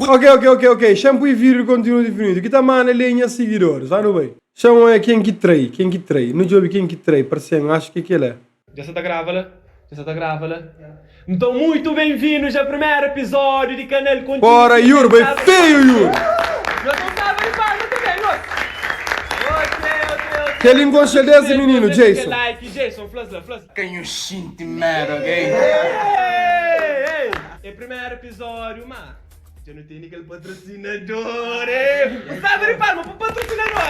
Ok. Shampoo e vídeo continua definido. Que tamanho lenha seguidores, sabe bem? Chama quem que trai. Não jogo quem que trai, parecendo, acho que aquele é. Já está gravando? Então, muito bem-vindos ao primeiro episódio de Canal Contigo. Bora, Yuri, bem feio, Yuri! Já não sabe de palma também, ó. Ok. Que língua é desse menino, Jason? Like, Jason, flasla. Can you shit mad, ok? Ei! É o primeiro episódio, mas já não tem aquele patrocinador, Sabe de palma pro patrocinador,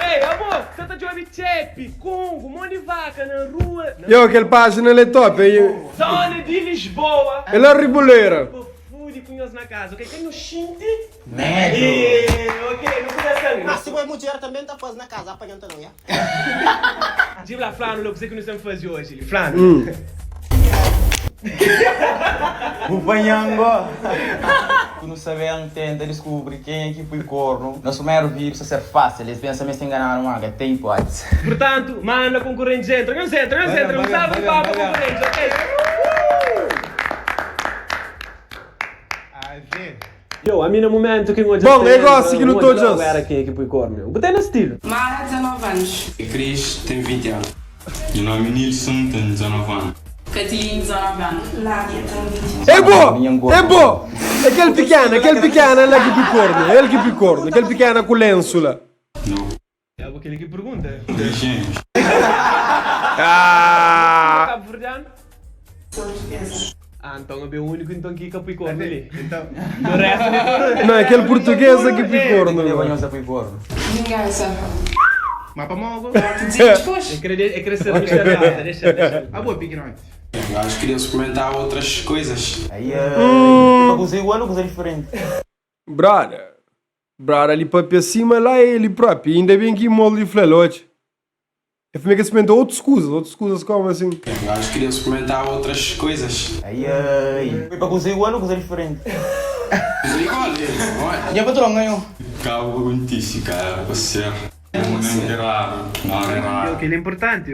Ei, amor, você tá de homem chepe, Congo, mão de vaca na rua. Yo, aquele página ele é top, hein? Zona de Lisboa. Ele é riboleira. Fui com nós na casa, ok? Tem no xinte. Medo. Ok, não podia ser. Mas se a mulher também está fazendo na casa, apanhando não, é? Diga lá, Flano, o que você não estamos fazendo hoje, Flano? O banhango. Tu não sabem, tenta descobrir quem é que foi corno. Nosso primeiro vídeo precisa ser fácil, eles pensam que se enganaram, mas tem hipótese. Portanto, manda concorrentes, entra, não sabe de palma concorrentes, ok? Yo, a mim no momento que eu Bom, negócio que não tô já. Era quem é que foi corno. Botei no estilo. Mara, 19 anos. Cris tem 20 anos. Meu nome é Nilson, tem 19 anos. Catilinho, 19 anos. Nádia, tem 20 anos. É bom! Aquele pequeno, ele é que picorno. Ele que picorno, aquele pequeno com lenço lá. Não. É aquele que pergunta. 10 gêmeos. Cabo Verdeano? Sou portuguesa. Então é o único então que Capricórnio ali. Então, do resto Não, aquele português é que picorno. Ele banhou-se foi corno. Vingança. Mapa mogo. Depois. É crescer no mistério, deixa. A boa pigrante. Eu acho que queria experimentar outras coisas. Aí, para cozer igual ou cozer diferente? Brother, ali para cima lá é ele próprio. Ainda bem que molde de flelote. Eu fui que experimentar outras coisas como assim. Eu acho que queria experimentar outras coisas. Aí, para cozer igual ou cozer diferente? Mas é igual, não é? E a patrão ganhou? Cabo aguentíssimo, cara, para ser. O momento é raro, na hora é raro. Aquilo é importante,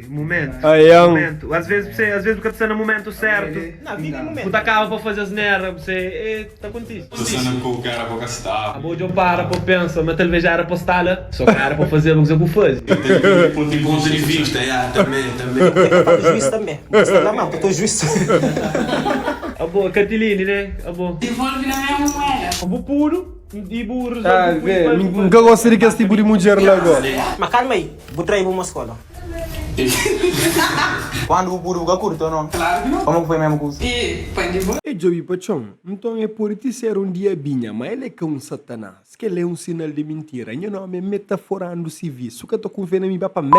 momento. Momento. Às vezes você está no momento certo. Não, vive no momento. Você acaba para fazer as nervas, você está contigo. Passando com o cara para gastar. A boa de eu para pensar, mas talvez já era postá-la, só que era para fazer o que eu faço. Tem ponto de vista, também. Juiz também. Você não, porque eu tô juiz. A boa, Catiline, né? A boa. Devolve na minha moeda. A boa puro e burro. Nunca gostaria que esse tipo de mulher lá agora. Mas calma aí, vou trair uma escola. Quando o puro fica curto ou não? Claro que não. Como foi mesmo curso? E põe de volta. E Joey Pachon, então é por ti ser um diabinha, mas ele é que é um satanás, que ele é um sinal de mentira. Meu nome é metaforando civis. O que eu tô com fé na minha pra merda.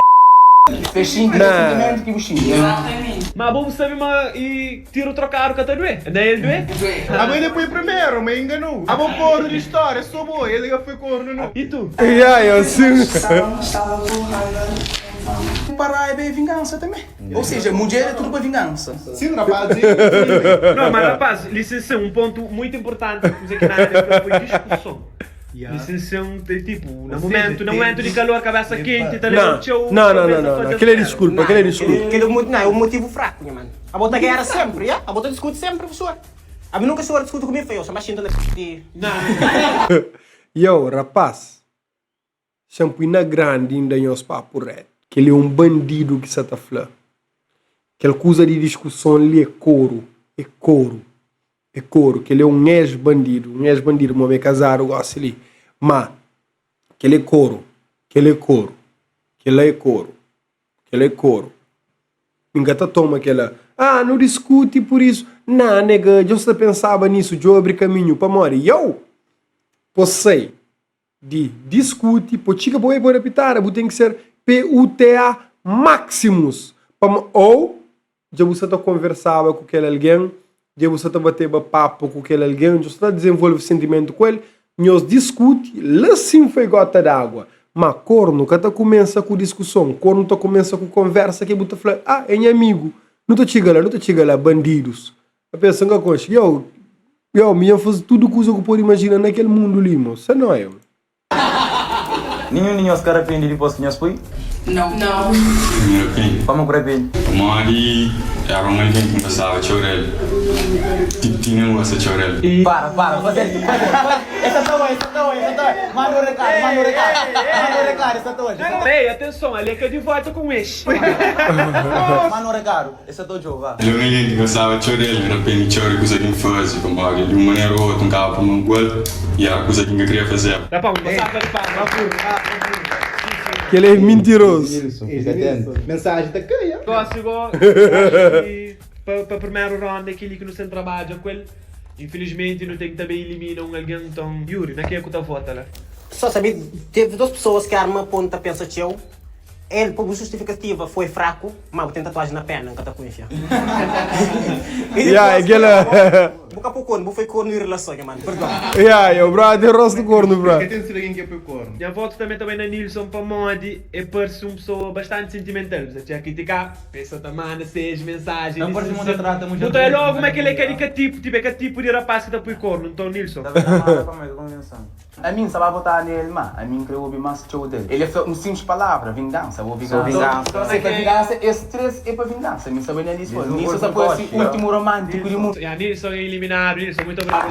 Peixinho, sentimento que buchinho. Exatamente. Mas vamos saber, e tiro trocar o que tá doendo. Não é ele doendo? A mãe ele foi primeiro, me enganou. A bom corno de história, sou bom, ele já foi corno, não. E tu? E aí, assim. Estava com raiva. Parar é bem vingança também. Ou seja, mulher é tudo para vingança. Sim, rapazinho. Não, mas rapaz, licença, um ponto muito importante que aqui na área foi discussão. Licença, tipo, no momento de calor, cabeça quente, tá ligado? Não. Aquele é desculpa. Aquele não, é um motivo fraco, né, mano? A bota ganha sempre, A bota discute sempre, professor. A mim nunca chegou a discutir comigo, feio. Só mais sinto de... Yo, rapaz. Shampoo na grande ainda em os papo reto. Que ele é um bandido que se tá falando. Aquela coisa de discussão ali é couro. Que ele é um ex-bandido. Um homem casado, gosta ali. Mas, que ele é couro. Nunca tá toma aquela... não discute por isso. Não, nega, eu só pensava nisso. Eu abri caminho para morrer. Eu, você, de discute, potica boa e boa repitar. Tem que ser PUTA máximos. Ou, já você tá conversava com aquele alguém, já você tá batendo papo com aquele alguém, já você tá desenvolvendo sentimento com ele, nós discute, lá sim foi gota d'água. Mas corno, que tá começa com discussão, corno tá começa com conversa, que você fala, é minha amigo, não tô chegando lá, bandidos. A pessoa que concha, minha faz tudo que eu pode imaginar naquele mundo ali, moço, você não é, Nenhum os caras aprendem depois que nós foi? Não. Primeiro quem? Vamos por aí. Mori era um alguém que passava de orelha. Tipo, tinha um essa de orelha. Para. Essa tá boa. Manda o recado, essa tá hoje. Ei, atenção, ali é que eu de volta com este. Manda o recado, essa tá hoje, vá. Ele era um alguém que passava de orelha, era pena de orelha, coisa que me fazia, como alguém de uma maneira ou outra, um carro para um gol, e era coisa que eu queria fazer. Dá para passar para Que ele é mentiroso. Fica atento. Mensagem da caia. Gosto para primeiro round aquele que não se trabalha com ele. Infelizmente não tem que também eliminar alguém tão Yuri, não é que é que tu vota lá. Só saber, teve duas pessoas que arma ponta pensa que eu. Ele, por justificativa, foi fraco, mas tem tatuagem na perna, nunca tá com enfia. Boca por corno, foi corno em relação, mano, perdão. O brother rosto do corno, bro. Quem tem se alguém que é para o corno? Minha voto também na Nilson para Modi é parece uma pessoa bastante sentimental. Você tinha que criticar, pensa também, seis mensagens. Não parece muito trata, muito. Então é logo como é que ele é caricativo, tipo é que tipo de rapaz que tá por corno, então Nilson. A mim, só vai votar nele, mas a mim creio ouvir mais show dele. Ele é um simples palavra, vingança, vou vingança. Se é para vingança, esse três é para vingança. Me sabe nisso, nisso só foi assim, último romântico do mundo. Nilson é eliminado, Nilson, muito obrigado.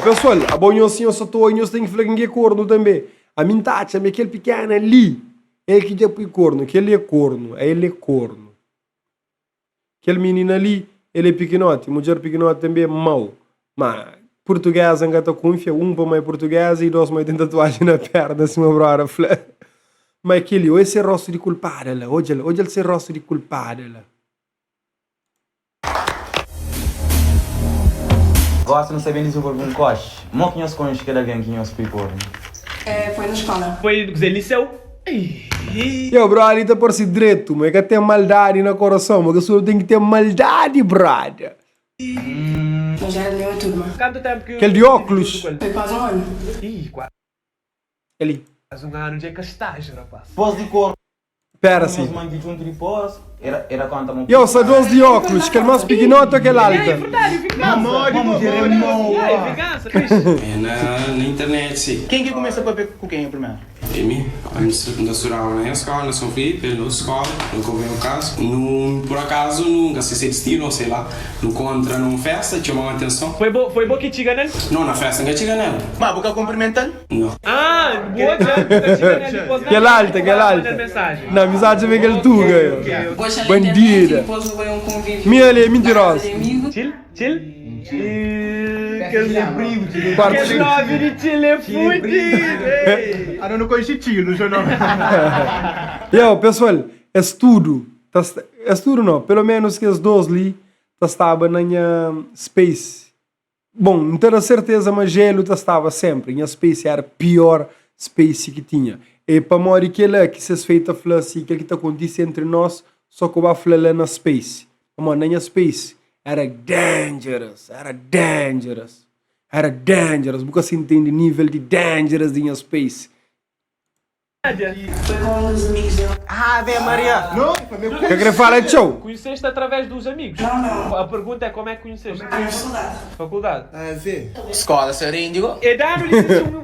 Pessoal, a bonho assim, eu só tô indo, tem que falar que é corno também. A mim tacha, aquele pequeno ali, ele que já põe corno, que ele é corno. Aquele menino ali, ele é pequenote, mulher pequenote também é mau. Mas português ainda está com enfia, para mais português e dois mais tem tatuagem na perna, assim, uma brora. Mas aquele, esse é rosto de culpado lá, hoje ele é rosto de culpado lá. Gosto de saber desenvolver um coche. Não conheço com os que era alguém que conhece por Foi na escola. Foi do que liceu? Bro, ali tá por si direito, mas é que tem maldade no coração, mas que tem que ter maldade, brother. Mas já era da minha turma. Quanto tempo que... Aquele de óculos. Foi quase um ano. Ih, quase um ano de estágio, rapaz. Pós de cor. Pera assim. Era quanto não. São dois de óculos, que é mais pequenote ou aquele alta? É verdade, vingança. Vingança, Na internet, sim. Quem que começa a beber com quem primeiro? Emi, antes da estudar na escola, na São Felipe, na escola, nunca ouvi o caso. Por acaso, nunca se destino, sei lá, no contra numa festa, chamou a atenção. Foi bom que te ganhou? Não, na festa nunca te ganhou. Mas boca cumprimentando? Não. Ah, boa, já te ganhou. Aquele alta. Na amizade vem aquele tuga. Bandida. Minha ali é mentirosa. Chill? Que nove de Chile é fudido! Eu não conheci tilo, já não. Pessoal, estudo não, pelo menos que os dois ali estavam na Space. Bom, não tenho certeza, mas gelo estava sempre. Na Space era a pior Space que tinha. E para morrer que se feita falar assim, que está acontecendo entre nós, só que eu vou falar lá na Space. Mas na Space era dangerous. Porque se entende nível de dangerous em Space. Foi com um dos amigos dele. Ave Maria! Não, foi meu O que é que ele fala, tchau? Conheceste através dos amigos? Não. A pergunta é como é que conheceste? Na faculdade. Faculdade. Escola, ser índigo. E dá-nos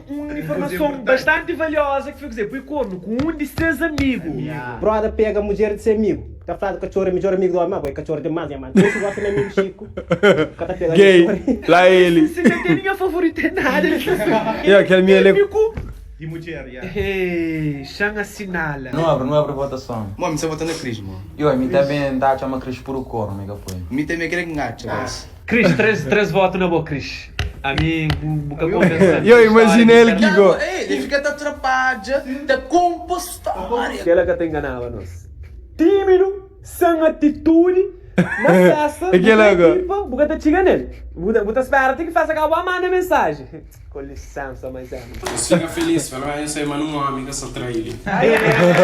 uma informação bastante valiosa que foi dizer, foi corno com um de seus amigos. Brother pega a mulher de ser amigo. Tá falando que cachorro é melhor amigo do homem, mas cachorro demais, mano. Esse gosta de amigo Chico. Gay, lá ele. Você não tem minha favorita é nada. Aquele minha de mulher, Ei, chama assinala. Não abre votação. Mano, me está votando a Cris, mano. Me também dá chama Cris por o coro, mega apoio. Me também quer engatar, mas. Cris, três votos na boa, Cris. A mim, boca conversando. Eu imaginei ele que go. Ele fica atrapalhado da compostória. Aquela que te enganava, nós. Tímido, sem atitude, na festa, boca te chega nele. Boca espera, tem que fazer acabar, manda mensagem. Com licença, mas é. Você fica feliz, pelo menos você manda uma amiga só trair ele. É verdade.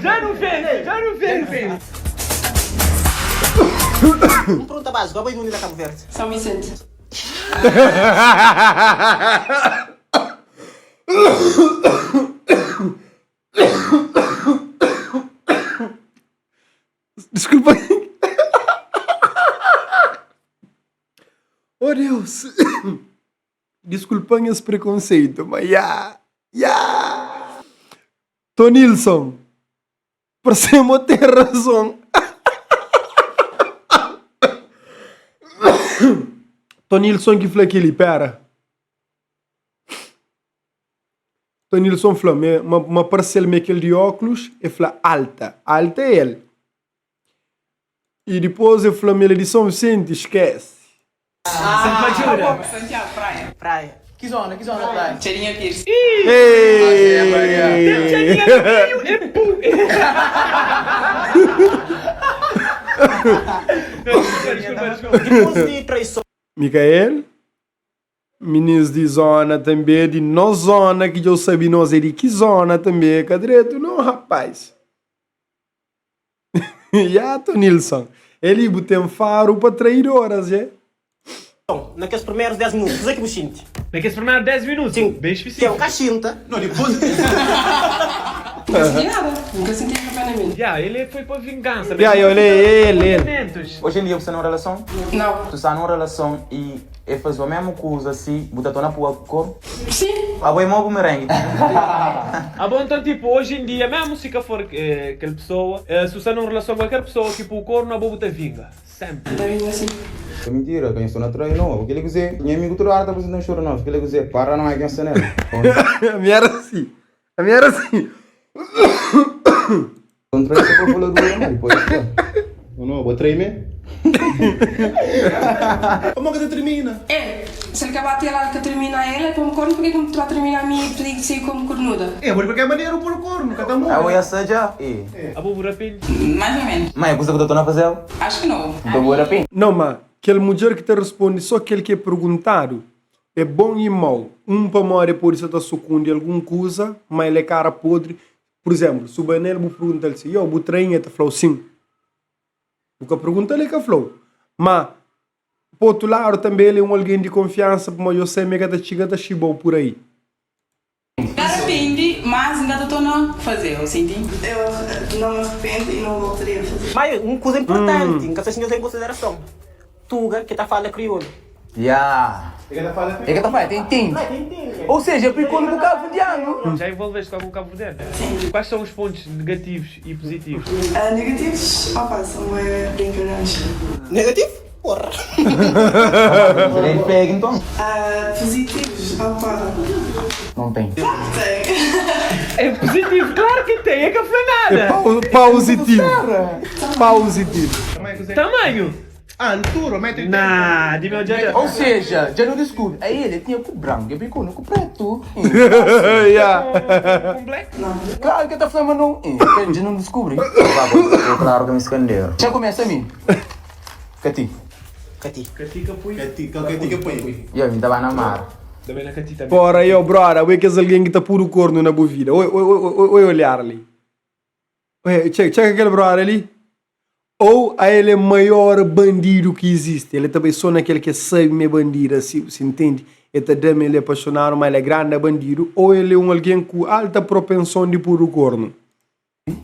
Já não fez. Uma pergunta básica, qual é o nome da Cabo Verde? São Vicente. Desculpa. Oh, Deus. desculpem esse preconceito, mas Tonilson, parecemos ter razão. Tonilson que falou aquele, pera. Tonilson falou, uma parcela meio de óculos, e falou alta é ele. E depois eu falei, ele de São Vicente, esquece. Santiago, praia. Praia. Que zona praia? Cheirinha Pierce. Depois de traição. Micael, meninos de zona também, de não zona, que eu sabia nós é de que zona também, cadreto, não, rapaz. Tonilson, ele botou faro para traídoras, é? Naqueles primeiros 10 minutos, dizer que me sinto. Naqueles primeiros 10 minutos? Sim. Bem Tem específico. um cachinta. Não, depois... Nunca senti nada. Nunca senti arrependimento. Ele foi para vingança. Eu olhei ele. Hoje em dia você está numa relação? Não. Tu está numa relação e faz a mesma coisa assim, botar na tua cor? Sim. A boa mão bumerangue. Bom, então, tipo, hoje em dia, mesmo se for aquela pessoa, se você está numa relação com qualquer pessoa que por cor, não vou te vinga. Sempre. Da vinga assim. É mentira, quem estou na trai não. O que ele quiser, minha amigo toda hora está fazendo choro não. O que ele quiser, para não é quem está nela. A minha era assim. Não trai se for falar do mas depois está. Não, vou trair-me. Como que você termina? Se ele acabar de lá que termina ela, é para um corno, porque como tu vai terminar a mim e pedir que sair como cornuda? Por qualquer maneira por corno, cada um. Eu ia ser já. A boa rapinha. Mais ou menos. Mas é coisa que eu estou a fazer? Acho que não. Então vou rapinha. Não, mas aquela mulher que te responde só aquele que é perguntado é bom e mau. Para morrer por isso está sucumbindo alguma coisa, mas ele é cara podre. Por exemplo, se o Banel me pergunta assim, o trem te falou sim. O que pergunta ele que falou. Mas, por outro lado, também ele é alguém de confiança, mas eu sei que está chegando chibou por aí. Me arrepende, mas ainda estou a fazer, eu senti. Eu não me arrependo e não voltaria a fazer. Mas uma coisa importante, que vocês têm em consideração. Tuga, que está falando crioulo. É que tá falando? Tem. Ou seja, ficou no Cabo Verdeano. Já envolveste com algum Cabo Verdeano? Quais são os pontos negativos e positivos? Negativos, são brincalhões. Negativo? Porra. Ele pega então? Positivos, Não tem. tem. É positivo, claro que tem, é que foi nada. Positivo. Tamanho? Anturo, mete o Nah, de meu dia. Ou seja, já não descobre. Aí ele tinha com branco, e ficou com preto. Com black? Claro que tá falando não. Já não descobre. Claro que me escondeu. Já começa a mim. Cati. Catica fui. E eu me tava na mar. Também na catita. Bora, brother, o que é alguém que está puro corno na boa vida? Oi, olhar ali. Checa aquele brother ali. Ou ele é o maior bandido que existe. Ele também só naquele que sabe me bandido, se entende? Ele é apaixonado, mas ele é grande bandido. Ou ele é alguém com alta propensão de puro corno.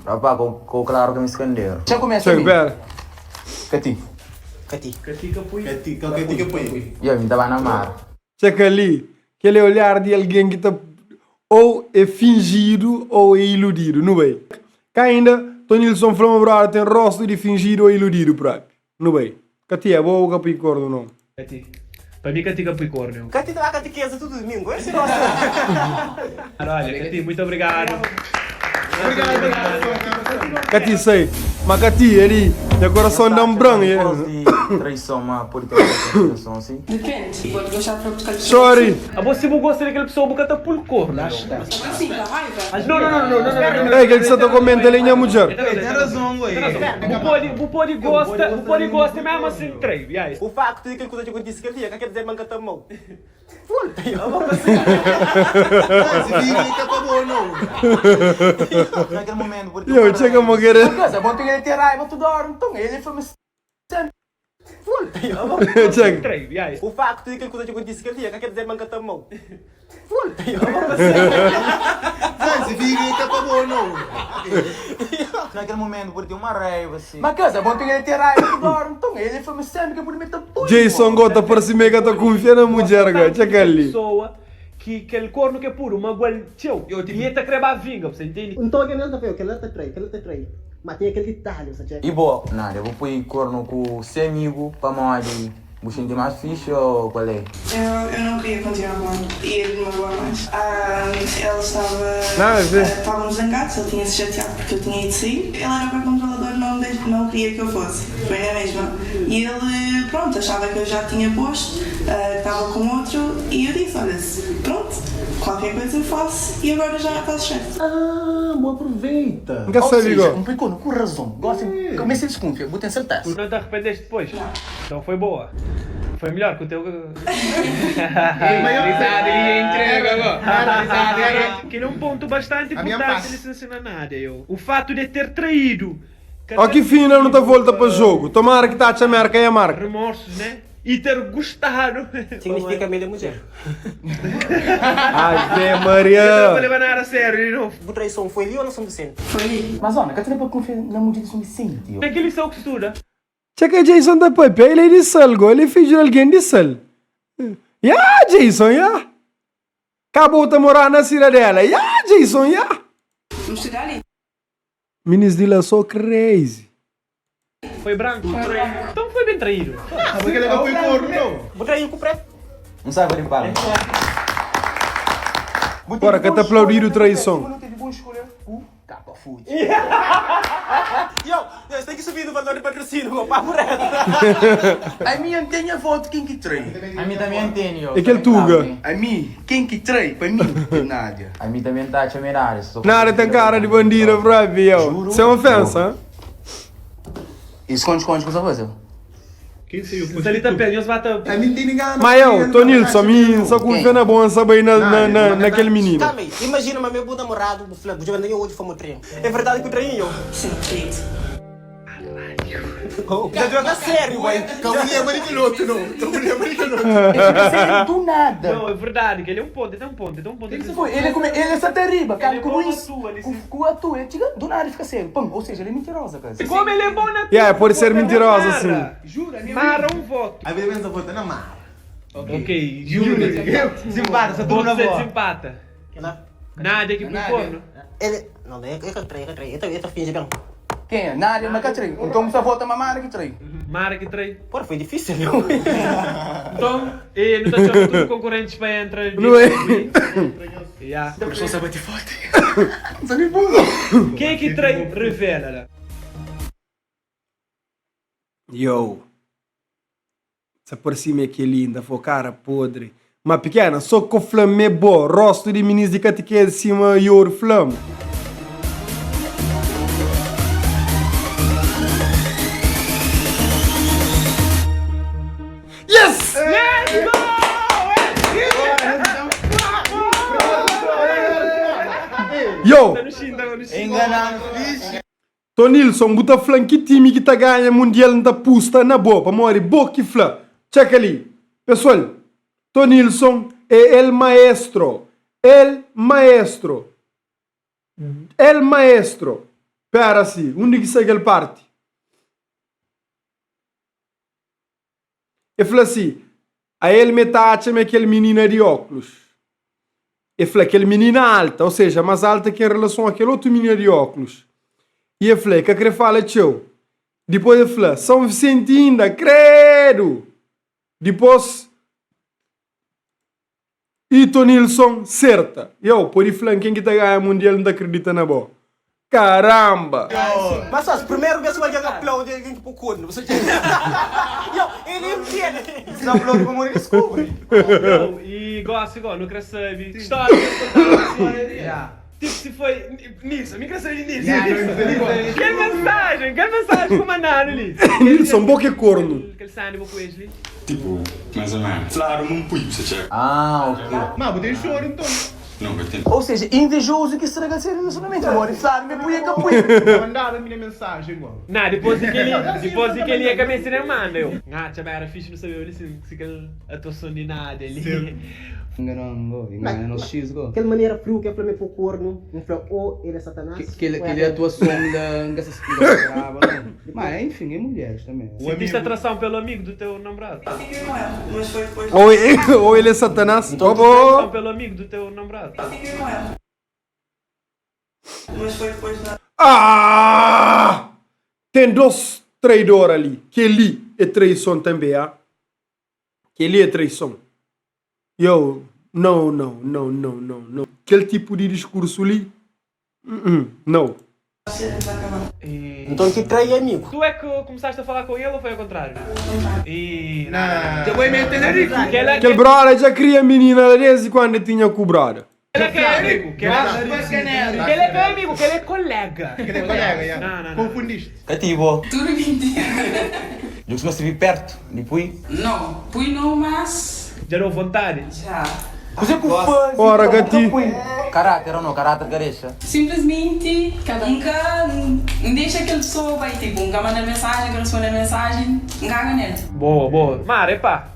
Rapaz, com claro que me escondeu. Já começa a mim. Pera. Cati. Catica fui. E eu me tava na mar. Checa ali. Aquele olhar de alguém que está ou é fingido ou é iludido, não é? Cá ainda... Tonilson falou, brother, tem rosto de fingido ou iludido, próprio. Não bem. Cati é boa ou Capricórnio, não? Cati. Para mim, Cati Capricórnio. Cati dá a catequeza todo domingo, esse é nosso. Olha, Cati, muito obrigado. Cati, sei. Mas Cati, ele é coração de um branco, é? Traição, mas por ter traição assim. Depende, pode gostar de outra pessoa. Sorry. Você não gosta daquela pessoa porque está por cor. Não, Assim, dá raiva. não. É, que ele está comendo, ele é mulher. Tem razão, güey. O pode gosta mesmo assim, treino. E aí? O facto de que ele coisa que eu disse que ele ia, quer dizer, manca tá mão. Se vira e capa boa, não. Naquele momento, porque... Eu chego a morrer. Porque é bom ter ele ter raiva toda hora, então ele foi me... Check. O facto de que ele coisa de disse que ele tinha, quer dizer, manca a mão. Se fica pra bom, não. Naquele momento, por ter uma raiva assim. Mas casa, bom pegar ele ter raiva agora, então ele foi me sempre que por meter tudo. Jason gota por cima que tá confiando na mulher, cara. Check ali. Pessoa que aquele corno que é puro, uma gual, tio, e ele tá creba vinga, você entende? Então, aquele não tá feio, aquele não tá trei. Mas tem aquele detalhe, você checa. E bom, nada, eu vou pôr corno com o seu amigo para morrer. Você tem mais fixe ou qual é? Eu não queria continuar com ele e ele me magoou mais. Ele estávamos zangados, ele tinha se chateado porque eu tinha ido sair. Ele era bem controlador, não queria que eu fosse, foi na mesma. E ele, pronto, achava que eu já tinha posto, que estava com outro e eu disse, olha, pronto, qualquer coisa eu faço e agora já está certo. Bom, aproveita. Nunca sabe igual. Um pequeno, com razão. Gosto, comecei a desconfiar, vou ter certeza. Não te arrependeste depois? Então foi boa. Foi melhor que o teu. Risada, ele ia entrega agora. Que é um ponto bastante A minha importante parte. licenciar nada, eu. O fato de ter traído. Ó que fina não tá volta para jogo. Tomara que tá a marca e a marca. Remorsos, né? E ter gostado. Significa melhor mulher. Ave Eu não vou Maria. levar nada a sério, de novo. O traição foi ali ou não são decente? Foi. Mas olha, que você não pode confiar na mulher de Vicente. Tem que lição que estuda. Check Jason da Pepe. Ele é de salgo. Ele fez de alguém de sal. Ya, Jason, ya. Acabou de morar na cidadela. Ya, Jason, ya. Vamos tirar ali. Minis de lá só crazy. Foi branco. Então foi bem traído. Porque ele não foi corno, não. Vou trair com o preto. Não sabe onde fala. Bora, que te aplaudir o traição. Não teve boa escolha. Capa food. Você tem que subir no valor de patrocínio, meu papo reto. A minha tem a voto quem que trai. A mim também tem, ó. É aquele tuga. A mim, quem que trai? Para mim, Nádia. A mim também tá a chamar. Nada tem cara de bandido pra ver, ó. Isso é uma ofensa, hein? Esconde com essa coisa. Quem saiu? Se ele tá perdendo, vai estar. A mim tem ninguém. Mas eu, Tonilson, mim só confia na boa saber naquele menino. Calma aí, imagina o meu namorado, o Flávio, já nem hoje fomos treino. É verdade que eu traí eu? Sim, querido. Já deu a sério, ué. Calma, ele é americanoto, não. Calma, ele é americanoto. Do nada. Não, é verdade, que ele é um ponto, ele é um ponto. Ele é satariba, cara, Ele é com bom na isso. tua, ele se- Com a tua, do nada fica sério. Pum, ou seja, ele é mentirosa, cara. Como ele é bom na Yeah, pode ser mentirosa, Mara. sim. Jura, Mara um voto. Aí ele pensa, vou na mar. Ok, jura. Desempata, essa turma na Você boa. desempata. Nada aqui pro corno. Ele... Não, não é que eu traí. Eu tô fingindo bem. Quem é? Nádia, mas que trai. Então você vota mamara que trai. Mara que trai. Porra, foi difícil, meu. Então, e não tá chamando tudo concorrentes para entrar. Não é? Yeah. A pessoa sabe te forte. Quem é que trai? Revela. Yo. Essa por cima é que linda, foi cara podre. Mas pequena, só com flame bo, rosto de ministro de catequese cima e ouro flame. Yes! Let's go! Yo! Tá no China, tá no China. Enganando. Tonilson, buta flan que time que tá ganha mundial não tá pusta na boa, para morrer boa que flan. Checa ali. Pessoal, Tonilson é el maestro. El maestro. El maestro. Pera assim, onde que segue ele parte? E fala assim, a ele metade é aquele menino de óculos. E fala, aquele menino alta, ou seja, mais alta que em relação àquele outro menino de óculos. E eu falei, que ele fala, tio. Depois eu falei, São Vicente ainda, credo. Depois, e Tonilson, certa. Eu, por aí falando, quem que tá ganhando mundial não acredita na boa. Caramba! Mas só, primeiro vez que vai ganhar aplaudir alguém pro corno. Você ele entende. Não aplaude como ele descobre. Não, e gosto igual, nunca sabe. História, tipo se foi nisso, me cansei nisso. Que mensagem com o manano ali. Nilson, boa que corno. Aquele sangue com ele. Tipo, mais ou menos. Claro, não pui, você checa. Ah, ok. Mas botei choro então. Nunca tem. Ou seja, invejoso que estraga ser relacionamento. Amor, sabe, me puia capuia. Mandaram a minha mensagem, igual. Não, depois de que ele ia cabeça não manda eu. Ah, tinha era fixe, não sabia ele se aquela atuação de nada ali. Engano, X, go. Aquela maneira frio que é para mim pro corno, não foi ou ele é Satanás. Que ele atuação da grava, mas enfim, é mulheres também. Sentiste atração pelo amigo do teu namorado? Eu fiquei com ela, mas foi depois. Ou ele é Satanás. Atração pelo amigo do teu namorado? Eu fiquei com ela. Mas foi depois da. Ah! Tem dois traidores ali. Que ali é traição também, ah? Que ali é traição. Não. Aquele tipo de discurso ali, não. Então que trai amigo. Tu é que começaste a falar com ele ou foi ao contrário? E... Não. Eu vou meter na rico. Aquele brother já queria menina desde quando tinha cobrado. Ele é que é amigo, que ele é amigo, que ele é colega. Que é colega, já. Não. Confundiste. Cativo. Tudo mentira. Eu costumo se vir perto, depois. Não, fui não, mas. Já deu vontade? Já. Você com fãs. Ora, gati. Caráter ou não? Caráter carecha. Simplesmente, nunca deixa aquela pessoa vai tipo, nunca manda mensagem, nunca responde mensagem, caga nele. Boa. Mare, pá.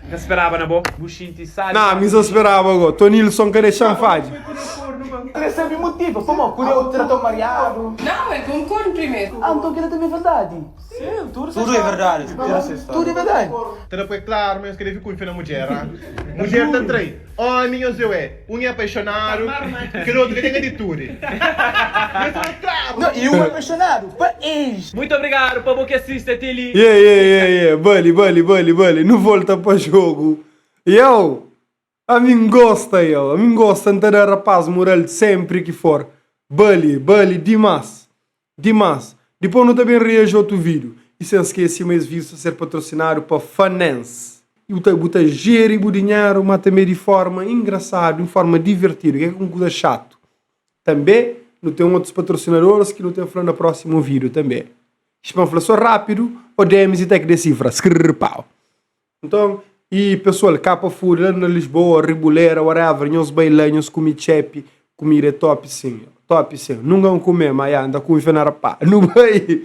Não esperava, na boa? Buchinho te sabe. Não, me esperava agora. Tonilson querer chanfade. Ele sabe motivo. Como? Quando eu tratou mariado. Não, é com corno primeiro. Ah, então aquilo também é verdade. Sim, Tudo é verdade. Tudo é verdade. Então foi claro, mas que ele ficou na mulher, ah. Mulher tá três. Homem, eu é. Um é apaixonado, que o outro que tem de tudo. Não, e um é apaixonado. Para ex. Muito obrigado, povo que assiste, Tili. Yeah. Bully. Não volta para jogo. A mim gosta de dar rapaz moral sempre que for. Bully, demais. Depois não também reage outro vídeo. E sem esquecer mais visto ser patrocinado por Finance. E o botar gere o dinheiro, mas também de forma engraçada, de forma divertida, que é uma coisa chato. Também, não tem outros patrocinadores que não tem falando no próximo vídeo também. Espero falar só rápido, ou DMs e tech de cifras. Então, e pessoal, capa fura na Lisboa, Ribuleira, whatever, nós bailanhos, comi chepe, comida top sim. Nunca comer, mas anda com o pá. Não vai.